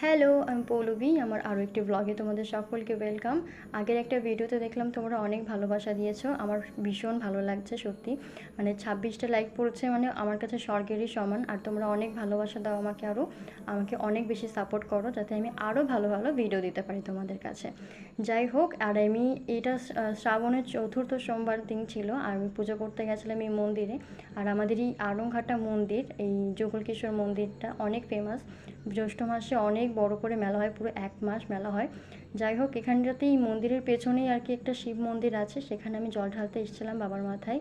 Hello, আমি পৌলবী। আমার আরও একটি ব্লগে তোমাদের সকলকে ওয়েলকাম। আগের একটা ভিডিওতে দেখলাম তোমরা অনেক ভালোবাসা দিয়েছো, আমার ভীষণ ভালো লাগছে সত্যি। মানে 26টা লাইক পড়েছে, মানে আমার কাছে স্বর্গেরই সমান। আর তোমরা অনেক ভালোবাসা দাও আমাকে, আরও আমাকে অনেক বেশি সাপোর্ট করো যাতে আমি আরও ভালো ভালো ভিডিও দিতে পারি তোমাদের কাছে। যাই হোক, আর আমি এটা শ্রাবণের চতুর্থ সোমবার দিন ছিল, আর আমি পুজো করতে গেছিলাম এই মন্দিরে। আর আমাদের এই আড়ংঘাটা মন্দির, এই যুগলকিশোর মন্দিরটা অনেক ফেমাস। জ্যৈষ্ঠ মাসে অনেক বড় করে মেলা হয়, পুরো 1 মাস মেলা হয়। যাই হোক, এখানটাতেই মন্দিরের পেছনেই আর কি একটা শিব মন্দির আছে, সেখানে আমি জল ঢালতে এসেছিলাম বাবার মাথায়।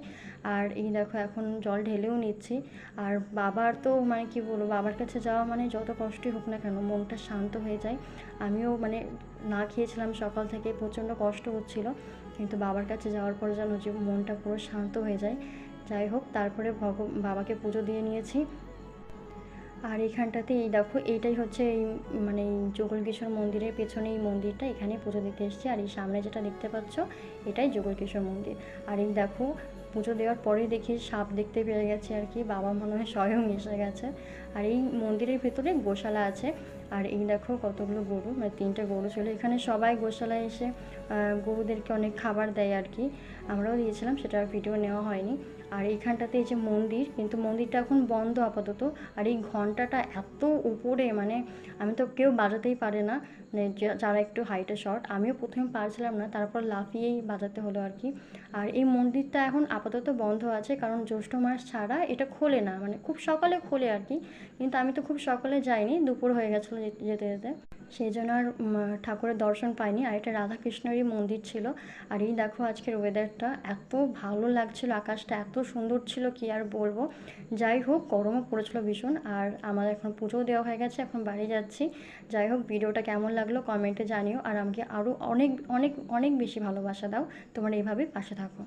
আর এই দেখো এখন জল ঢেলেও নিচ্ছি। আর বাবার তো মানে কি বলবো, বাবার কাছে যাওয়া মানে যত কষ্টই হোক না কেন মনটা শান্ত হয়ে যায়। আমিও মানে না খেয়েছিলাম সকাল থেকে, প্রচণ্ড কষ্ট হচ্ছিল, কিন্তু বাবার কাছে যাওয়ার পরে যেন যে মনটা পুরো শান্ত হয়ে যায়। যাই হোক, তারপরে বাবাকে পুজো দিয়ে নিয়েছি। আর এইখানটাতে এই দেখো, এইটাই হচ্ছে এই মানে এই যুগলকিশোর মন্দিরের পেছনে এই মন্দিরটা, এখানে পুজো দিতে এসেছি। আর এই সামনে যেটা দেখতে পাচ্ছ এটাই যুগলকিশোর মন্দির। আর এই দেখো, পুজো দেওয়ার পরেই দেখি সাপ দেখতে পেয়ে গেছি আর কি, বাবা মনে হয় স্বয়ং এসে গেছে। আর এই মন্দিরের ভেতরে গোশালা আছে। আর এই দেখো কতগুলো গরু, মানে 3টে গরু ছিল এখানে। সবাই গোশালায় এসে গরুদেরকে অনেক খাবার দেয় আর কি, আমরাও দিয়েছিলাম, সেটা ভিডিও নেওয়া হয়নি। আর এইখানটাতে এই যে মন্দির, কিন্তু মন্দিরটা এখন বন্ধ আপাতত। আর এই ঘন্টাটা এত উপরে, মানে আমি তো, কেউ বাজাতেই পারে না, মানে যারা একটু হাইটে শর্ট, আমিও প্রথমে পারছিলাম না, তারপর লাফিয়েই বাজাতে হলো আর কি। আর এই মন্দিরটা এখন আপাতত বন্ধ আছে, কারণ জ্যৈষ্ঠ মাস ছাড়া এটা খোলে না, মানে খুব সকালে খোলে আর কি। কিন্তু আমি তো খুব সকালে যাইনি, দুপুর হয়ে গেছিলো যেতে যেতে, সেই জন্য আর ঠাকুরের দর্শন পাইনি। আর এটা রাধাকৃষ্ণেরই মন্দির ছিল। আর এই দেখো আজকের ওয়েদারটা এত ভালো লাগছিল, আকাশটা এত সুন্দর ছিল, কি আর বলবো। যাই হোক, গরমও পড়েছিল ভীষণ। আর আমার এখন পুজোও দেওয়া হয়ে গেছে, এখন বাড়ি যাচ্ছি। যাই হোক, ভিডিওটা কেমন লাগলো কমেন্টে জানিও, আর আমাকে আরও অনেক অনেক অনেক বেশি ভালোবাসা দাও, তোমরা এইভাবে পাশে থাকো।